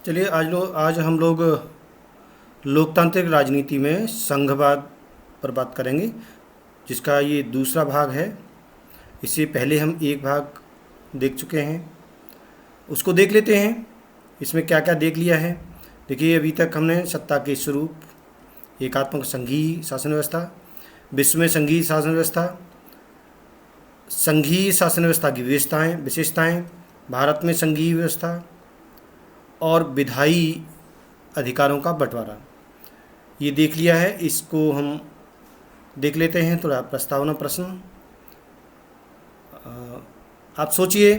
चलिए आज हम लोग लोकतांत्रिक राजनीति में संघवाद पर बात करेंगे, जिसका ये दूसरा भाग है। इससे पहले हम एक भाग देख चुके हैं, उसको देख लेते हैं। इसमें क्या क्या देख लिया है। देखिए, अभी तक हमने सत्ता के स्वरूप, एकात्मक संघीय शासन व्यवस्था, विश्व में संघीय शासन व्यवस्था, संघीय शासन व्यवस्था की विशेषताएं, भारत में संघीय व्यवस्था और विधायी अधिकारों का बंटवारा, ये देख लिया है। इसको हम देख लेते हैं। थोड़ा प्रस्तावना प्रश्न आप सोचिए।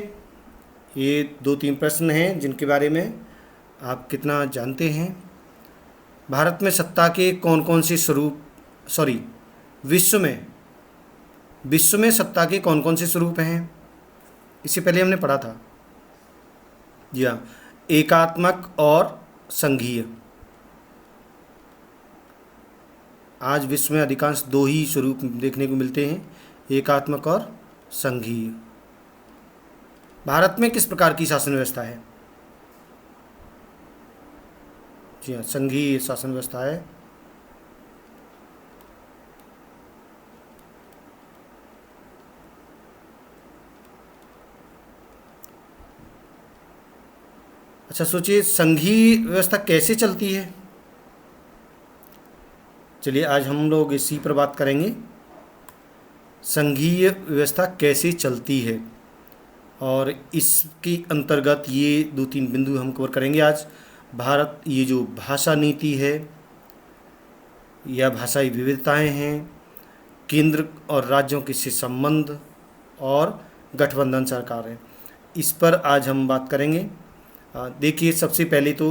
ये 2-3 प्रश्न हैं जिनके बारे में आप कितना जानते हैं। भारत में सत्ता के कौन कौन से स्वरूप, सॉरी विश्व में सत्ता के कौन कौन से स्वरूप हैं, इससे पहले हमने पढ़ा था। जी हाँ, एकात्मक और संघीय। आज विश्व में अधिकांश 2 ही स्वरूप देखने को मिलते हैं, एकात्मक और संघीय। भारत में किस प्रकार की शासन व्यवस्था है? जी हाँ, संघीय शासन व्यवस्था है। अच्छा, सोचिए, संघीय व्यवस्था कैसे चलती है। चलिए, आज हम लोग इसी पर बात करेंगे, संघीय व्यवस्था कैसे चलती है। और इसके अंतर्गत ये 2-3 बिंदु हम कवर करेंगे आज। भारत, ये जो भाषा नीति है या भाषाई विविधताएं हैं, केंद्र और राज्यों के से संबंध और गठबंधन सरकार है, इस पर आज हम बात करेंगे। देखिए, सबसे पहले तो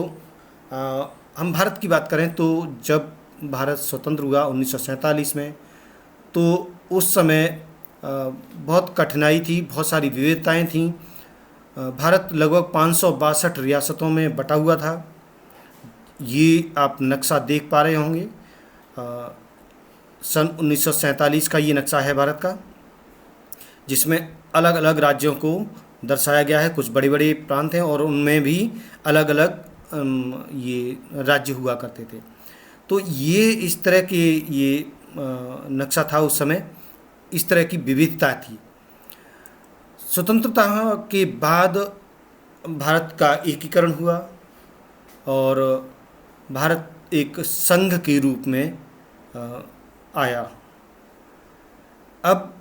हम भारत की बात करें तो जब भारत स्वतंत्र हुआ 1947 में, तो उस समय बहुत कठिनाई थी, बहुत सारी विविधताएं थीं। भारत लगभग 562 रियासतों में बटा हुआ था। ये आप नक्शा देख पा रहे होंगे। सन 1947 का ये नक्शा है भारत का, जिसमें अलग अलग राज्यों को दर्शाया गया है। कुछ बड़े बड़े प्रांत हैं और उनमें भी अलग अलग ये राज्य हुआ करते थे। तो ये इस तरह के ये नक्शा था उस समय, इस तरह की विविधता थी। स्वतंत्रता के बाद भारत का एकीकरण हुआ और भारत एक संघ के रूप में आया। अब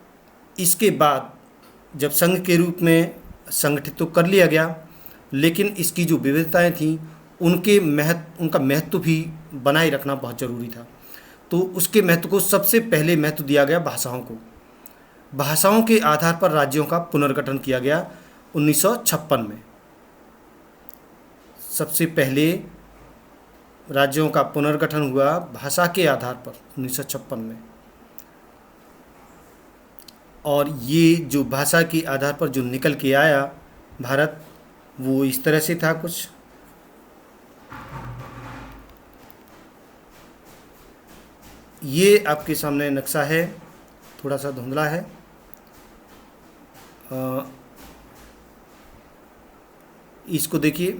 इसके बाद जब संघ के रूप में संगठित तो कर लिया गया, लेकिन इसकी जो विविधताएं थीं उनका महत्व भी बनाए रखना बहुत ज़रूरी था। तो उसके महत्व को सबसे पहले महत्व दिया गया भाषाओं को। भाषाओं के आधार पर राज्यों का पुनर्गठन किया गया 1956 में। सबसे पहले राज्यों का पुनर्गठन हुआ भाषा के आधार पर 1956 में। और ये जो भाषा के आधार पर जो निकल के आया भारत, वो इस तरह से था कुछ। ये आपके सामने नक्शा है, थोड़ा सा धुंधला है। इसको देखिए,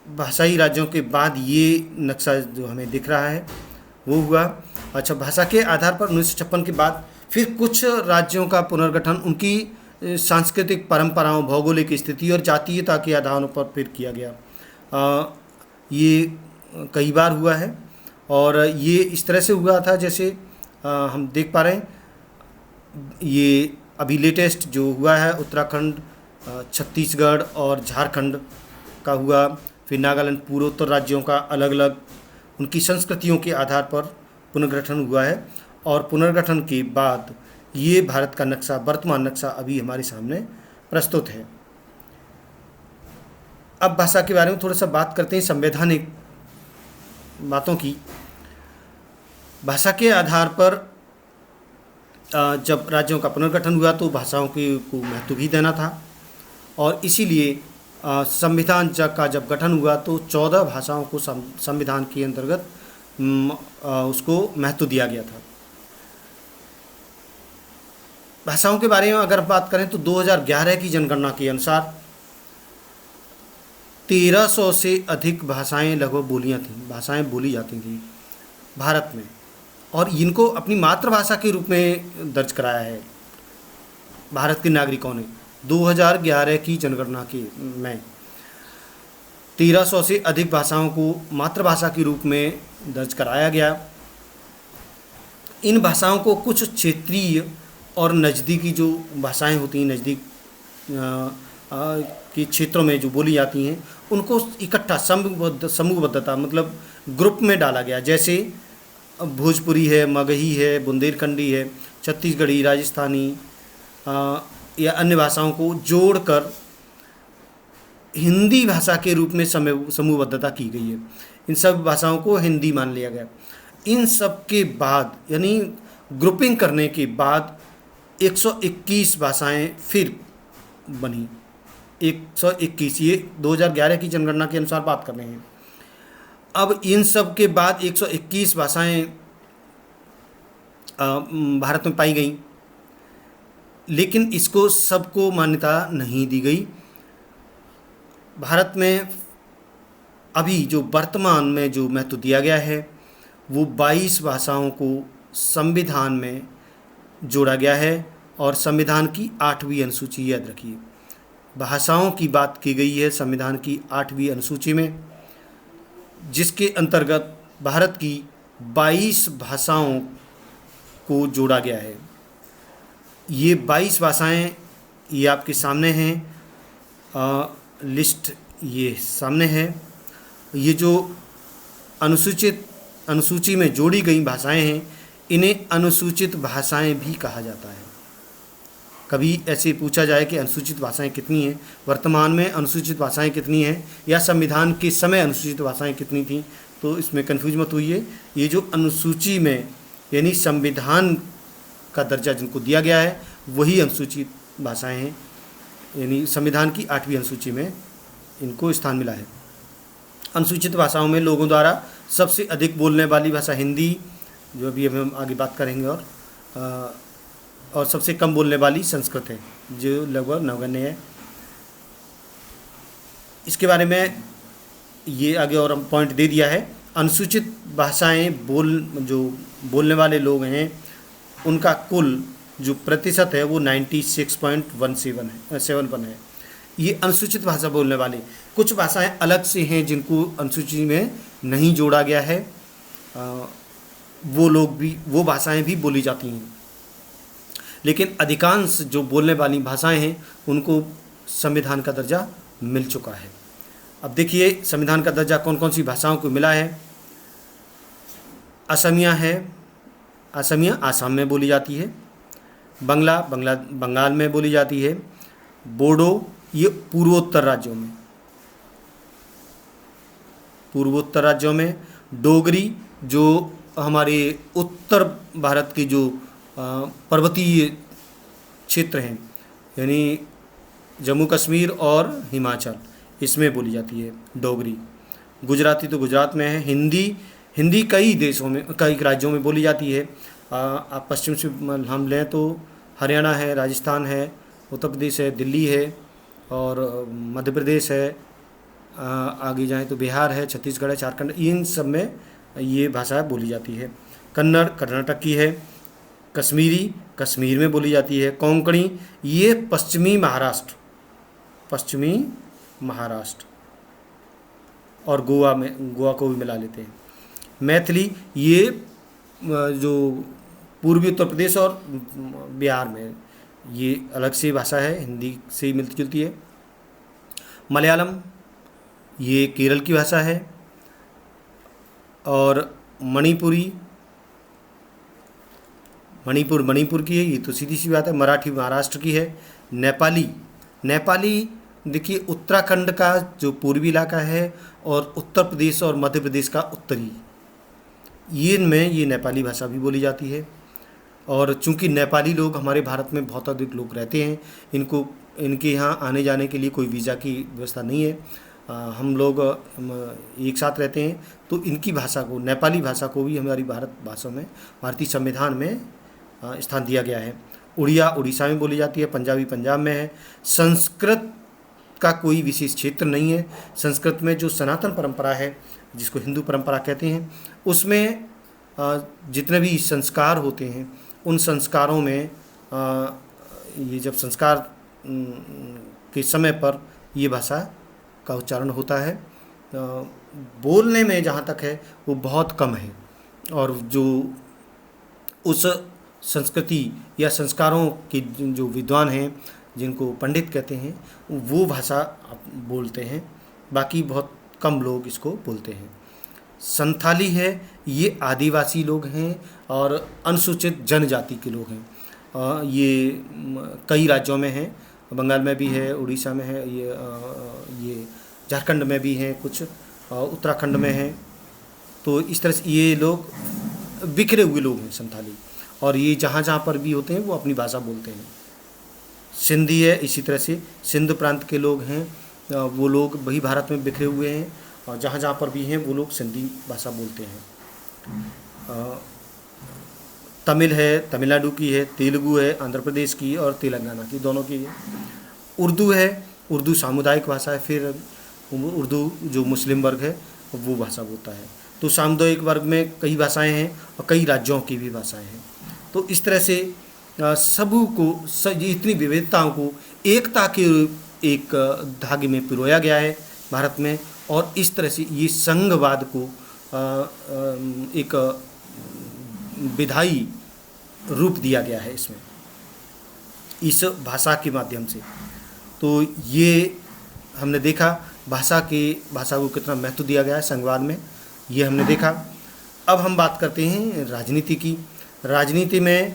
भाषाई राज्यों के बाद ये नक्शा जो हमें दिख रहा है वो हुआ। अच्छा, भाषा के आधार पर 1956 के बाद फिर कुछ राज्यों का पुनर्गठन उनकी सांस्कृतिक परंपराओं, भौगोलिक स्थिति और जातीयता के आधारों पर फिर किया गया। ये कई बार हुआ है और ये इस तरह से हुआ था जैसे हम देख पा रहे हैं। ये अभी लेटेस्ट जो हुआ है उत्तराखंड, छत्तीसगढ़ और झारखंड का हुआ। फिर नागालैंड, पूर्वोत्तर राज्यों का अलग अलग उनकी संस्कृतियों के आधार पर पुनर्गठन हुआ है। और पुनर्गठन के बाद ये भारत का नक्शा, वर्तमान नक्शा अभी हमारे सामने प्रस्तुत है। अब भाषा के बारे में थोड़ा सा बात करते हैं, संवैधानिक बातों की। भाषा के आधार पर जब राज्यों का पुनर्गठन हुआ तो भाषाओं को महत्व भी देना था और इसीलिए संविधान का जब गठन हुआ तो 14 भाषाओं को संविधान के अंतर्गत उसको महत्व दिया गया था। भाषाओं के बारे में अगर बात करें तो 2011 की जनगणना के अनुसार 1300 से अधिक भाषाएं लगभग भाषाएं बोली जाती थी भारत में, और इनको अपनी मातृभाषा के रूप में दर्ज कराया है भारत के नागरिकों ने 2011 की जनगणना की में 1300 से अधिक भाषाओं को मातृभाषा के रूप में दर्ज कराया गया। इन भाषाओं को कुछ क्षेत्रीय और नज़दीकी जो भाषाएं होती हैं, नज़दीक के क्षेत्रों में जो बोली जाती हैं, उनको इकट्ठा समूहबद्धता मतलब ग्रुप में डाला गया। जैसे भोजपुरी है, मगही है, बुंदेलखंडी है, छत्तीसगढ़ी, राजस्थानी या अन्य भाषाओं को जोड़कर हिंदी भाषा के रूप में समूहबद्धता की गई है। इन सब भाषाओं को हिंदी मान लिया गया। इन सब के बाद यानी ग्रुपिंग करने के बाद 121 भाषाएं फिर बनी। 121, ये 2011 की जनगणना के अनुसार बात कर रहे हैं। अब इन सब के बाद 121 भाषाएं भारत में पाई गई, लेकिन इसको सबको मान्यता नहीं दी गई। भारत में अभी जो वर्तमान में जो महत्व दिया गया है वो 22 भाषाओं को संविधान में जोड़ा गया है, और संविधान की 8वीं अनुसूची, याद रखिए भाषाओं की बात की गई है संविधान की 8वीं अनुसूची में, जिसके अंतर्गत भारत की 22 भाषाओं को जोड़ा गया है। ये 22 भाषाएं ये आपके सामने हैं, लिस्ट ये सामने है। ये जो अनुसूची में जोड़ी गई भाषाएं हैं, इन्हें अनुसूचित भाषाएं भी कहा जाता है। कभी ऐसे पूछा जाए कि अनुसूचित भाषाएं कितनी हैं, वर्तमान में अनुसूचित भाषाएं कितनी हैं, या संविधान के समय अनुसूचित भाषाएं कितनी थीं, तो इसमें कन्फ्यूज मत होइए। ये जो अनुसूची में यानी संविधान का दर्जा जिनको दिया गया है वही अनुसूचित भाषाएं हैं, यानी संविधान की 8वीं अनुसूची में इनको स्थान मिला है। अनुसूचित भाषाओं में लोगों द्वारा सबसे अधिक बोलने वाली भाषा हिंदी, जो अभी हम आगे बात करेंगे, और सबसे कम बोलने वाली संस्कृत है, जो लगभग नगण्य है। इसके बारे में ये आगे और हम पॉइंट दे दिया है। अनुसूचित भाषाएं जो बोलने वाले लोग हैं उनका कुल जो प्रतिशत है वो 96.17 है। ये अनुसूचित भाषा बोलने वाले। कुछ भाषाएं अलग से हैं जिनको अनुसूची में नहीं जोड़ा गया है, वो भाषाएं भी बोली जाती हैं, लेकिन अधिकांश जो बोलने वाली भाषाएं हैं उनको संविधान का दर्जा मिल चुका है। अब देखिए संविधान का दर्जा कौन कौन सी भाषाओं को मिला है। असमिया है, असमिया आसाम में बोली जाती है। बंगाल में बोली जाती है। बोडो ये पूर्वोत्तर राज्यों में। डोगरी जो हमारे उत्तर भारत के जो पर्वतीय क्षेत्र हैं, यानी जम्मू कश्मीर और हिमाचल, इसमें बोली जाती है डोगरी। गुजराती तो गुजरात में है। हिंदी कई राज्यों में बोली जाती है। आप पश्चिम से हम लें तो हरियाणा है, राजस्थान है, उत्तर प्रदेश है, दिल्ली है और मध्य प्रदेश है। आगे जाएं तो बिहार है, छत्तीसगढ़ है, झारखंड, इन सब में ये भाषा बोली जाती है। कन्नड़ कर्नाटक की है। कश्मीरी कश्मीर में बोली जाती है। कोंकणी ये पश्चिमी महाराष्ट्र और गोवा को भी मिला लेते हैं। मैथिली ये जो पूर्वी उत्तर प्रदेश और बिहार में, ये अलग सी भाषा है, हिंदी से ही मिलती जुलती है। मलयालम ये केरल की भाषा है। और मणिपुर की है, ये तो सीधी सी बात है। मराठी महाराष्ट्र की है। नेपाली देखिए उत्तराखंड का जो पूर्वी इलाका है और उत्तर प्रदेश और मध्य प्रदेश का उत्तरी, ये नेपाली भाषा भी बोली जाती है। और चूंकि नेपाली लोग हमारे भारत में बहुत अधिक लोग रहते हैं, इनके यहाँ आने जाने के लिए कोई वीज़ा की व्यवस्था नहीं है। हम लोग एक साथ रहते हैं, तो इनकी भाषा को, नेपाली भाषा को भी हमारी भारतीय संविधान में स्थान दिया गया है। उड़िया उड़ीसा में बोली जाती है। पंजाबी पंजाब में है। संस्कृत का कोई विशेष क्षेत्र नहीं है। संस्कृत में जो सनातन परंपरा है, जिसको हिंदू परंपरा कहते हैं, उसमें जितने भी संस्कार होते हैं, उन संस्कारों में ये जब संस्कार के समय पर ये भाषा का उच्चारण होता है। बोलने में जहाँ तक है वो बहुत कम है, और जो उस संस्कृति या संस्कारों के जो विद्वान हैं, जिनको पंडित कहते हैं, वो भाषा बोलते हैं। बाकी बहुत कम लोग इसको बोलते हैं। संथाली है, ये आदिवासी लोग हैं और अनुसूचित जनजाति के लोग हैं। ये कई राज्यों में हैं, बंगाल में भी है, उड़ीसा में है, ये झारखंड में भी हैं, कुछ उत्तराखंड में हैं। तो इस तरह से ये लोग बिखरे हुए लोग हैं संथाली, और ये जहाँ जहाँ पर भी होते हैं वो अपनी भाषा बोलते हैं। सिंधी है, इसी तरह से सिंध प्रांत के लोग हैं, वो लोग वही भारत में बिखरे हुए हैं, और जहाँ जहाँ पर भी हैं वो लोग सिंधी भाषा बोलते हैं। तमिल है, तमिलनाडु की है, तेलुगु है, आंध्र प्रदेश की और तेलंगाना की, दोनों की है। उर्दू है, उर्दू सामुदायिक भाषा है। फिर उर्दू जो मुस्लिम वर्ग है वो भाषा बोलता है। तो सामुदायिक वर्ग में कई भाषाएं हैं और कई राज्यों की भी भाषाएं हैं। तो इस तरह से सबू को इतनी विविधताओं को एकता के एक धागे में पिरोया गया है भारत में, और इस तरह से ये संघवाद को एक विधायी रूप दिया गया है इसमें, इस भाषा के माध्यम से। तो ये हमने देखा भाषा को कितना महत्व दिया गया है संघवाद में, ये हमने देखा। अब हम बात करते हैं राजनीति की। राजनीति में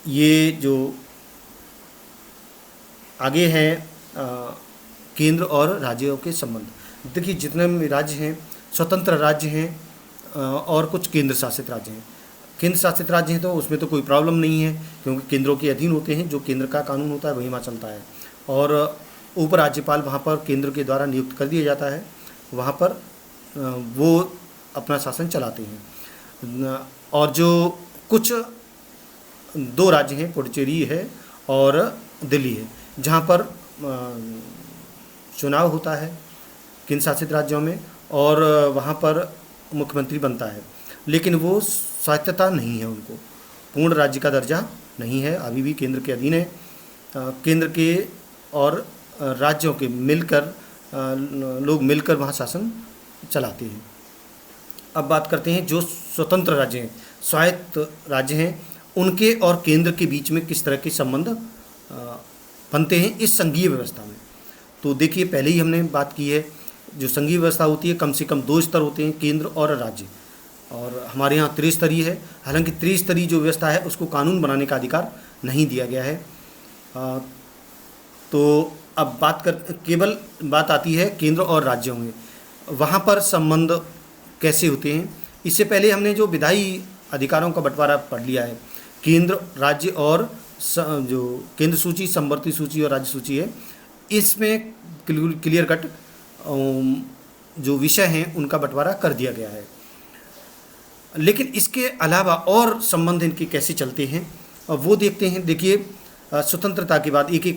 ये जो आगे हैं केंद्र और राज्यों के संबंध। देखिए, जितने भी राज्य हैं स्वतंत्र राज्य हैं और कुछ केंद्र शासित राज्य हैं। केंद्र शासित राज्य हैं तो उसमें तो कोई प्रॉब्लम नहीं है, क्योंकि केंद्रों के अधीन होते हैं, जो केंद्र का कानून होता है वही वहाँ चलता है, और उपराज्यपाल वहाँ पर केंद्र के द्वारा नियुक्त कर दिया जाता है, वहाँ पर वो अपना शासन चलाते हैं। और जो कुछ 2 राज्य हैं, पुडुचेरी है और दिल्ली है, जहाँ पर चुनाव होता है केंद्र शासित राज्यों में, और वहाँ पर मुख्यमंत्री बनता है, लेकिन वो स्वायत्तता नहीं है, उनको पूर्ण राज्य का दर्जा नहीं है, अभी भी केंद्र के अधीन है। केंद्र के और राज्यों के मिलकर लोग मिलकर वहाँ शासन चलाते हैं। अब बात करते हैं जो स्वतंत्र राज्य हैं, स्वायत्त राज्य हैं, उनके और केंद्र के बीच में किस तरह के संबंध बनते हैं इस संघीय व्यवस्था में। तो देखिए, पहले ही हमने बात की है, जो संघीय व्यवस्था होती है कम से कम 2 स्तर होते हैं, केंद्र और राज्य, और हमारे यहाँ त्रिस्तरीय है। हालांकि त्रिस्तरीय जो व्यवस्था है उसको कानून बनाने का अधिकार नहीं दिया गया है। तो अब केवल बात आती है केंद्र और राज्यों में, वहाँ पर संबंध कैसे होते हैं। इससे पहले हमने जो विधायी अधिकारों का बंटवारा पढ़ लिया है, केंद्र, राज्य और जो केंद्र सूची, समवर्ती सूची और राज्य सूची है, इसमें क्लियर कट जो विषय हैं उनका बंटवारा कर दिया गया है। लेकिन इसके अलावा और संबंध इनके कैसे चलते हैं और वो देखते हैं। देखिए, स्वतंत्रता के बाद एक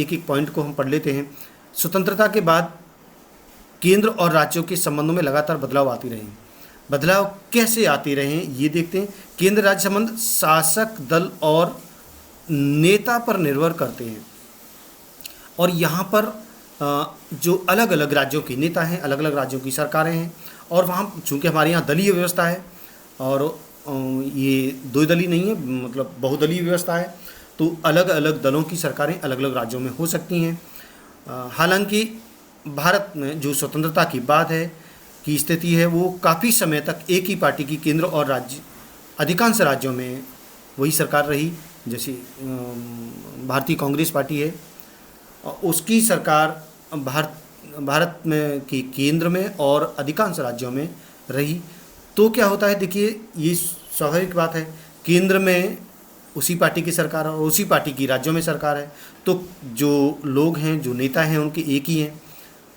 एक पॉइंट को हम पढ़ लेते हैं। स्वतंत्रता के बाद केंद्र और राज्यों के संबंधों में लगातार बदलाव आते रहे। बदलाव कैसे आते रहे ये देखते हैं। केंद्र राज्य संबंध शासक दल और नेता पर निर्भर करते हैं, और यहाँ पर जो अलग अलग राज्यों के नेता हैं, अलग अलग राज्यों की सरकारें हैं, और वहाँ चूँकि हमारे यहाँ दलीय व्यवस्था है और ये 2 दलीय नहीं है, मतलब बहुदलीय व्यवस्था है, तो अलग अलग दलों की सरकारें अलग अलग राज्यों में हो सकती हैं। हालांकि भारत में जो स्वतंत्रता की बात है की स्थिति है, वो काफ़ी समय तक एक ही पार्टी की केंद्र और राज्य अधिकांश राज्यों में वही सरकार रही। जैसे भारतीय कांग्रेस पार्टी है, उसकी सरकार भारत में की केंद्र में और अधिकांश राज्यों में रही। तो क्या होता है, देखिए, ये स्वाभाविक बात है, केंद्र में उसी पार्टी की सरकार है और उसी पार्टी की राज्यों में सरकार है, तो जो लोग हैं, जो नेता हैं, उनके एक ही हैं,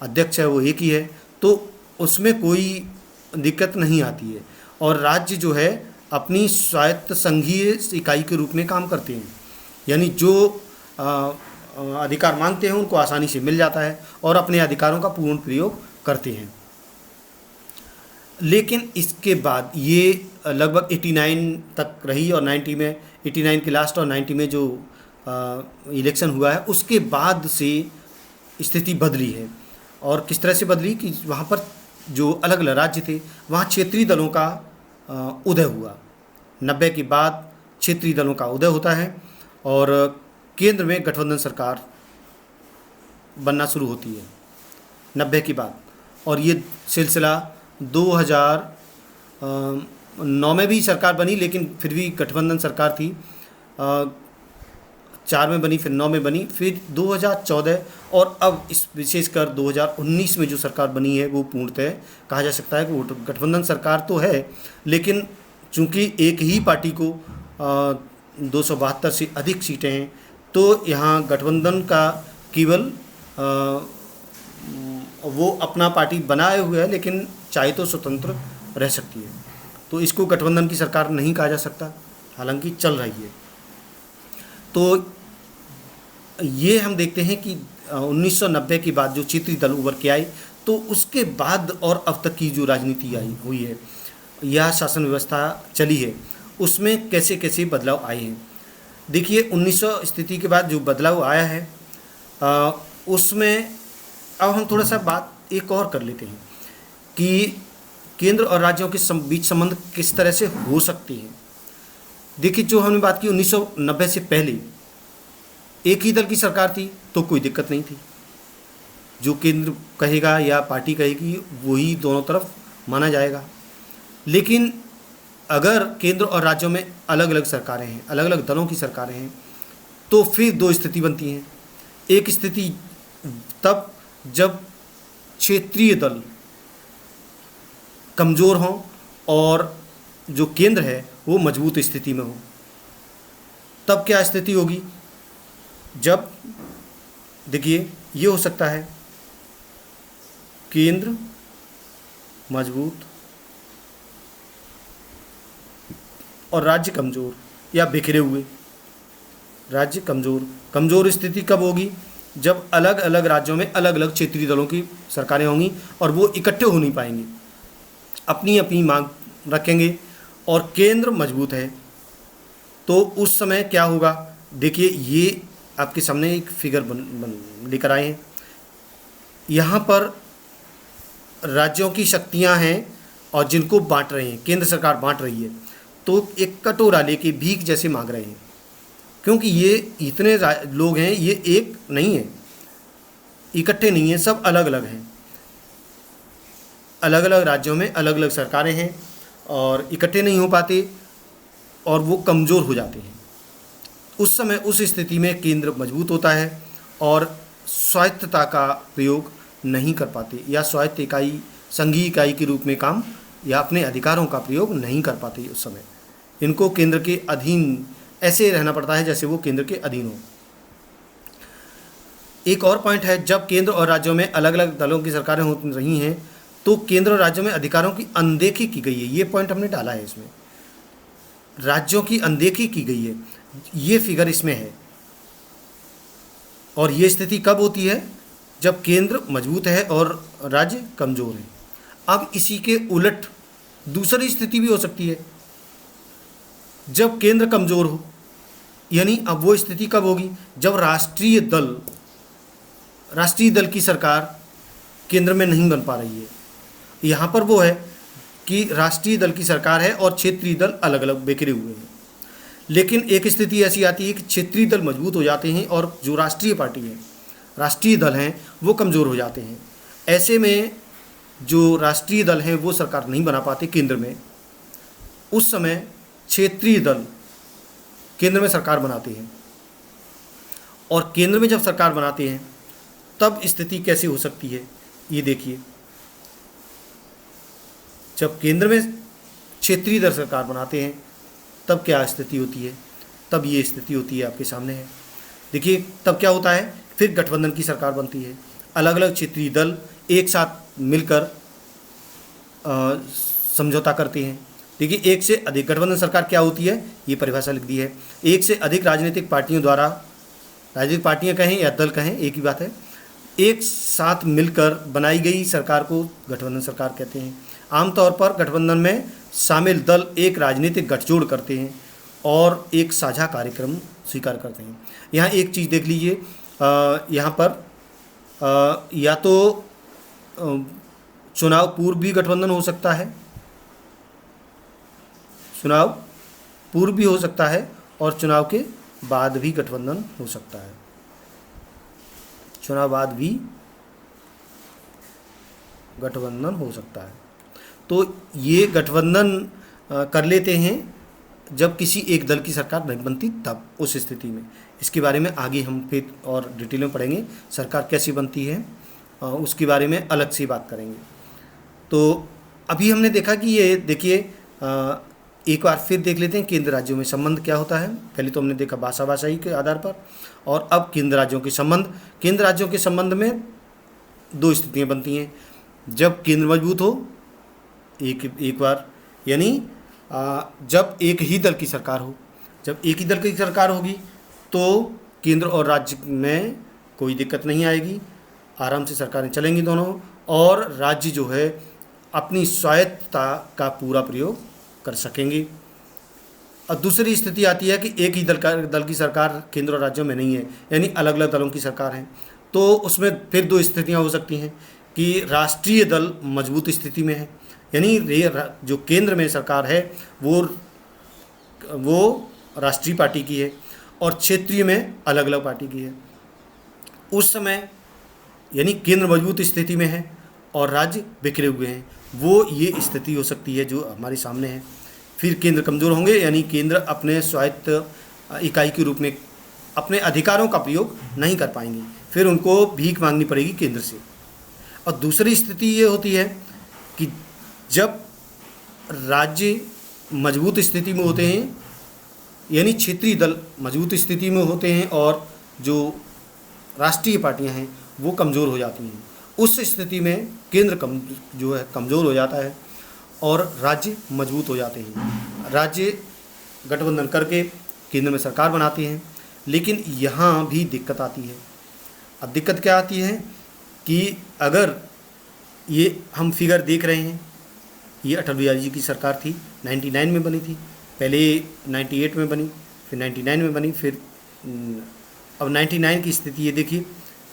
अध्यक्ष है वो एक ही है, तो उसमें कोई दिक्कत नहीं आती है। और राज्य जो है अपनी स्वायत्त संघीय इकाई के रूप में काम करते हैं, यानी जो अधिकार मांगते हैं उनको आसानी से मिल जाता है और अपने अधिकारों का पूर्ण प्रयोग करते हैं। लेकिन इसके बाद ये लगभग 89 तक रही और 90 में 89 के लास्ट और 90 में जो इलेक्शन हुआ है उसके बाद से स्थिति बदली है। और किस तरह से बदली कि वहाँ पर जो अलग अलग राज्य थे वहाँ क्षेत्रीय दलों का उदय हुआ। 90 के बाद क्षेत्रीय दलों का उदय होता है और केंद्र में गठबंधन सरकार बनना शुरू होती है 90 के बाद। और ये सिलसिला 2009 में भी सरकार बनी, लेकिन फिर भी गठबंधन सरकार थी। 4 में बनी, फिर 9 में बनी, फिर 2014 और अब इस विशेषकर 2019 में जो सरकार बनी है वो पूर्णतः कहा जा सकता है कि वो गठबंधन सरकार तो है, लेकिन चूंकि एक ही पार्टी को 272 से अधिक सीटें हैं तो यहाँ गठबंधन का केवल वो अपना पार्टी बनाए हुए है, लेकिन चाहे तो स्वतंत्र रह सकती है। तो इसको गठबंधन की सरकार नहीं कहा जा सकता, हालांकि चल रही है। तो ये हम देखते हैं कि 1990 के बाद जो क्षेत्रीय दल उभर के आए तो उसके बाद और अब तक की जो राजनीति आई हुई है या शासन व्यवस्था चली है उसमें कैसे कैसे बदलाव आए हैं। देखिए 1900 स्थिति के बाद जो बदलाव आया है उसमें अब हम थोड़ा सा बात एक और कर लेते हैं कि केंद्र और राज्यों के बीच संबंध किस तरह से हो सकते हैं। देखिए जो हमने बात की 1990 से पहले एक ही दल की सरकार थी तो कोई दिक्कत नहीं थी, जो केंद्र कहेगा या पार्टी कहेगी वही दोनों तरफ माना जाएगा। लेकिन अगर केंद्र और राज्यों में अलग अलग सरकारें हैं, अलग अलग दलों की सरकारें हैं, तो फिर दो स्थिति बनती हैं। एक स्थिति तब जब क्षेत्रीय दल कमज़ोर हों और जो केंद्र है वो मजबूत स्थिति में हो। तब क्या स्थिति होगी? जब देखिए ये हो सकता है केंद्र मजबूत और राज्य कमज़ोर या बिखरे हुए। राज्य कमज़ोर स्थिति कब होगी? जब अलग अलग राज्यों में अलग अलग क्षेत्रीय दलों की सरकारें होंगी और वो इकट्ठे हो नहीं पाएंगे, अपनी अपनी मांग रखेंगे और केंद्र मजबूत है। तो उस समय क्या होगा? देखिए ये आपके सामने एक फिगर लेकर आए हैं। यहाँ पर राज्यों की शक्तियाँ हैं और जिनको बांट रहे हैं, केंद्र सरकार बांट रही है, तो एक कटोरा लेके भीख जैसे मांग रहे हैं, क्योंकि ये इतने लोग हैं, ये एक नहीं है, इकट्ठे नहीं हैं, सब अलग अलग हैं। अलग अलग राज्यों में अलग अलग सरकारें हैं और इकट्ठे नहीं हो पाते और वो कमज़ोर हो जाते हैं। उस समय उस स्थिति में केंद्र मजबूत होता है और स्वायत्तता का प्रयोग नहीं कर पाते या स्वायत्त इकाई, संघीय इकाई के रूप में काम या अपने अधिकारों का प्रयोग नहीं कर पाते। उस समय इनको केंद्र के अधीन ऐसे रहना पड़ता है जैसे वो केंद्र के अधीन हो। एक और पॉइंट है, जब केंद्र और राज्यों में अलग अलग दलों की सरकारें हो रही हैं तो केंद्र और राज्यों में अधिकारों की अनदेखी की गई है। ये पॉइंट हमने डाला है इसमें, राज्यों की अनदेखी की गई है, ये फिगर इसमें है। और ये स्थिति कब होती है? जब केंद्र मजबूत है और राज्य कमज़ोर है। अब इसी के उलट दूसरी स्थिति भी हो सकती है, जब केंद्र कमज़ोर हो, यानी अब वो स्थिति कब होगी? जब राष्ट्रीय दल की सरकार केंद्र में नहीं बन पा रही है। यहाँ पर वो है कि राष्ट्रीय दल की सरकार है और क्षेत्रीय दल अलग अलग बिखरे हुए हैं। लेकिन एक स्थिति ऐसी आती है कि क्षेत्रीय दल मजबूत हो जाते हैं और जो राष्ट्रीय पार्टी है, राष्ट्रीय दल हैं, वो कमज़ोर हो जाते हैं। ऐसे में जो राष्ट्रीय दल हैं वो सरकार नहीं बना पाते केंद्र में। उस समय क्षेत्रीय दल केंद्र में सरकार बनाते हैं और केंद्र में जब सरकार बनाते हैं तब स्थिति कैसी हो सकती है? ये देखिए, जब केंद्र में क्षेत्रीय दल सरकार बनाते हैं तब क्या स्थिति होती है? तब ये स्थिति होती है, आपके सामने है। देखिए तब क्या होता है, फिर गठबंधन की सरकार बनती है। अलग अलग क्षेत्रीय दल एक साथ मिलकर समझौता करते हैं। देखिए एक से अधिक गठबंधन सरकार क्या होती है, ये परिभाषा लिख दी है। एक से अधिक राजनीतिक पार्टियों द्वारा राजनीतिक पार्टियां कहें या दल कहें, एक ही बात है, एक साथ मिलकर बनाई गई सरकार को गठबंधन सरकार कहते हैं। आमतौर पर गठबंधन में शामिल दल एक राजनीतिक गठजोड़ करते हैं और एक साझा कार्यक्रम स्वीकार करते हैं। यहाँ एक चीज़ देख लीजिए, यहाँ पर या तो चुनाव पूर्व भी गठबंधन हो सकता है, चुनाव पूर्व भी हो सकता है और चुनाव के बाद भी गठबंधन हो सकता है, चुनाव बाद भी गठबंधन हो सकता है। तो ये गठबंधन कर लेते हैं जब किसी एक दल की सरकार नहीं बनती, तब उस स्थिति में। इसके बारे में आगे हम फिर और डिटेल में पढ़ेंगे, सरकार कैसी बनती है उसके बारे में अलग से बात करेंगे। तो अभी हमने देखा कि ये देखिए, एक बार फिर देख लेते हैं केंद्र राज्यों में संबंध क्या होता है। पहले तो हमने देखा भाषाई के आधार पर, और अब केंद्र राज्यों के संबंध। केंद्र राज्यों के संबंध में दो स्थितियां बनती हैं, जब केंद्र मजबूत हो एक बार, यानी जब एक ही दल की सरकार हो। जब एक ही दल की सरकार होगी तो केंद्र और राज्य में कोई दिक्कत नहीं आएगी, आराम से सरकारें चलेंगी दोनों, और राज्य जो है अपनी स्वायत्तता का पूरा प्रयोग कर सकेंगे। और दूसरी स्थिति आती है कि एक ही दल की सरकार केंद्र और राज्यों में नहीं है, यानी अलग अलग दलों की सरकार है। तो उसमें फिर दो स्थितियां हो सकती हैं कि राष्ट्रीय दल मजबूत स्थिति में है, यानी जो केंद्र में सरकार है वो राष्ट्रीय पार्टी की है और क्षेत्रीय में अलग अलग पार्टी की है। उस समय यानी केंद्र मजबूत स्थिति में है और राज्य बिखरे हुए हैं, वो ये स्थिति हो सकती है जो हमारे सामने है। फिर केंद्र कमज़ोर होंगे, यानी केंद्र अपने स्वायत्त इकाई के रूप में अपने अधिकारों का प्रयोग नहीं कर पाएंगे, फिर उनको भीख मांगनी पड़ेगी केंद्र से। और दूसरी स्थिति ये होती है कि जब राज्य मजबूत स्थिति में होते हैं, यानी क्षेत्रीय दल मजबूत स्थिति में होते हैं और जो राष्ट्रीय पार्टियां हैं वो कमज़ोर हो जाती हैं। उस स्थिति में केंद्र कमज़ोर हो जाता है और राज्य मजबूत हो जाते हैं। राज्य गठबंधन करके केंद्र में सरकार बनाते हैं, लेकिन यहाँ भी दिक्कत आती है। अब दिक्कत क्या आती है कि अगर ये हम फिगर देख रहे हैं, ये अटल बिहारी जी की सरकार थी, 99 में बनी थी, पहले 98 में बनी, फिर 99 में बनी, फिर अब 99 की स्थिति ये देखिए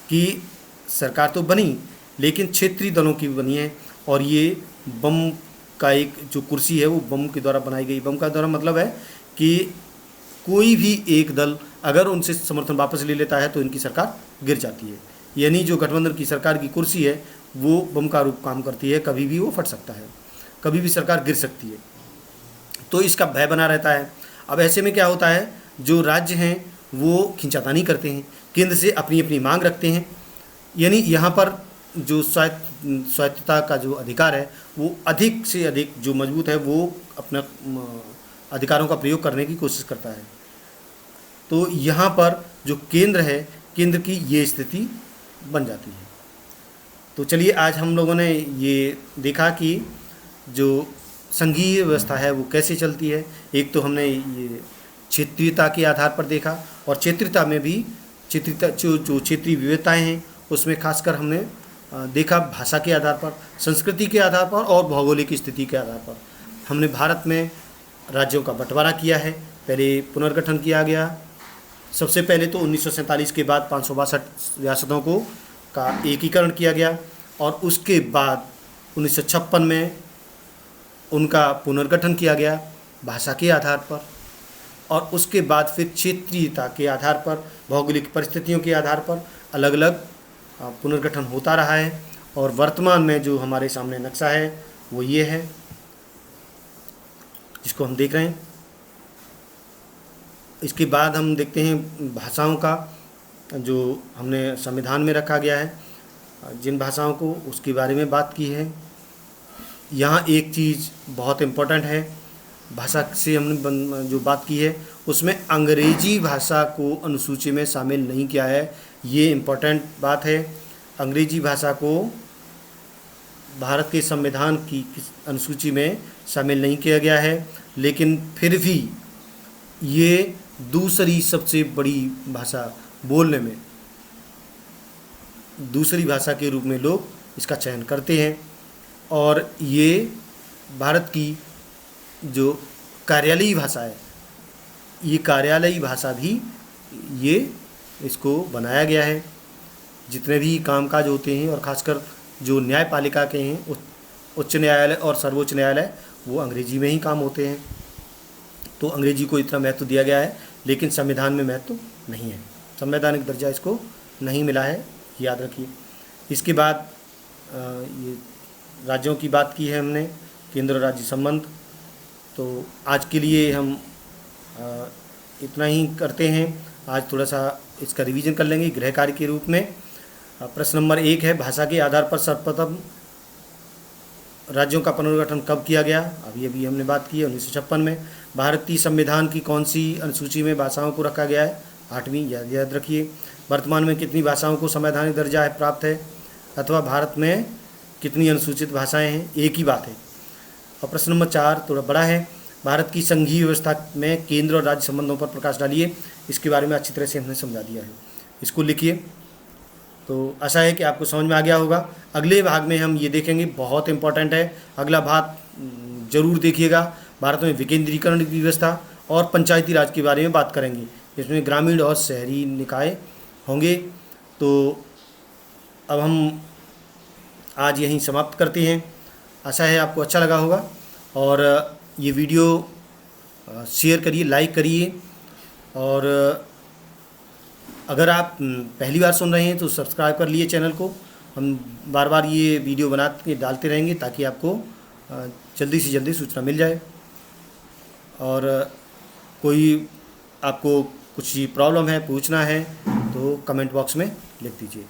कि सरकार तो बनी लेकिन क्षेत्रीय दलों की भी बनी है, और ये बम का एक जो कुर्सी है वो बम के द्वारा बनाई गई। बम का द्वारा मतलब है कि कोई भी एक दल अगर उनसे समर्थन वापस ले लेता है तो इनकी सरकार गिर जाती है, यानी जो गठबंधन की सरकार की कुर्सी है वो बम का रूप काम करती है, कभी भी वो फट सकता है, कभी भी सरकार गिर सकती है, तो इसका भय बना रहता है। अब ऐसे में क्या होता है, जो राज्य हैं वो खींचातानी करते हैं, केंद्र से अपनी अपनी मांग रखते हैं, यानी यहाँ पर जो स्वायत्तता का जो अधिकार है वो अधिक से अधिक जो मजबूत है वो अपना अधिकारों का प्रयोग करने की कोशिश करता है। तो यहाँ पर जो केंद्र है, केंद्र की ये स्थिति बन जाती है। तो चलिए आज हम लोगों ने ये देखा कि जो संघीय व्यवस्था है वो कैसे चलती है। एक तो हमने ये क्षेत्रीयता के आधार पर देखा, और क्षेत्रीयता में भी जो क्षेत्रीय विविधताएँ हैं उसमें खासकर हमने देखा भाषा के आधार पर, संस्कृति के आधार पर और भौगोलिक स्थिति के आधार पर। हमने भारत में राज्यों का बंटवारा किया है, पहले पुनर्गठन किया गया। सबसे पहले तो 1947 के बाद 562 रियासतों को का एकीकरण किया गया, और उसके बाद 1956 में उनका पुनर्गठन किया गया भाषा के आधार पर, और उसके बाद फिर क्षेत्रीयता के आधार पर, भौगोलिक परिस्थितियों के आधार पर अलग अलग पुनर्गठन होता रहा है। और वर्तमान में जो हमारे सामने नक्शा है वो ये है जिसको हम देख रहे हैं। इसके बाद हम देखते हैं भाषाओं का जो हमने संविधान में रखा गया है, जिन भाषाओं को, उसके बारे में बात की है। यहाँ एक चीज़ बहुत इम्पोर्टेंट है, भाषा से हमने जो बात की है उसमें अंग्रेजी भाषा को अनुसूची में शामिल नहीं किया है, ये इम्पोर्टेंट बात है। अंग्रेजी भाषा को भारत के संविधान की अनुसूची में शामिल नहीं किया गया है, लेकिन फिर भी ये दूसरी सबसे बड़ी भाषा बोलने में दूसरी भाषा के रूप में लोग इसका चयन करते हैं। और ये भारत की जो कार्यालयी भाषा है, ये कार्यालयी भाषा भी ये इसको बनाया गया है। जितने भी कामकाज होते हैं और ख़ासकर जो न्यायपालिका के हैं, उच्च न्यायालय और सर्वोच्च न्यायालय, वो अंग्रेजी में ही काम होते हैं। तो अंग्रेजी को इतना महत्व दिया गया है, लेकिन संविधान में महत्व नहीं है, संवैधानिक दर्जा इसको नहीं मिला है, याद रखिए। इसके बाद ये राज्यों की बात की है हमने, केंद्र और राज्य संबंध। तो आज के लिए हम इतना ही करते हैं। आज थोड़ा सा इसका रिवीजन कर लेंगे गृह कार्य के रूप में। प्रश्न नंबर 1 है, भाषा के आधार पर सर्वप्रथम राज्यों का पुनर्गठन कब किया गया? अभी हमने बात की है 1956 में। भारतीय संविधान की कौन सी अनुसूची में भाषाओं को रखा गया है? 8वीं, याद रखिए। वर्तमान में कितनी भाषाओं को संवैधानिक दर्जा प्राप्त है, अथवा भारत में कितनी अनुसूचित भाषाएं हैं? एक ही बात है। और प्रश्न नंबर 4 थोड़ा बड़ा है, भारत की संघीय व्यवस्था में केंद्र और राज्य संबंधों पर प्रकाश डालिए। इसके बारे में अच्छी तरह से हमने समझा दिया है, इसको लिखिए। तो आशा है कि आपको समझ में आ गया होगा। अगले भाग में हम ये देखेंगे, बहुत इंपॉर्टेंट है, अगला भाग जरूर देखिएगा। भारत में विकेंद्रीकरण की व्यवस्था और पंचायती राज के बारे में बात करेंगे। इसमें ग्रामीण और शहरी निकाय होंगे। तो अब हम आज यहीं समाप्त करते हैं। आशा है आपको अच्छा लगा होगा, और ये वीडियो शेयर करिए, लाइक करिए, और अगर आप पहली बार सुन रहे हैं तो सब्सक्राइब कर लिए चैनल को। हम बार बार ये वीडियो बना के डालते रहेंगे ताकि आपको जल्दी से जल्दी सूचना मिल जाए। और कोई आपको कुछ प्रॉब्लम है, पूछना है, तो कमेंट बॉक्स में लिख दीजिए।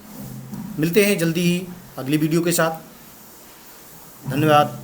मिलते हैं जल्दी ही अगली वीडियो के साथ। धन्यवाद।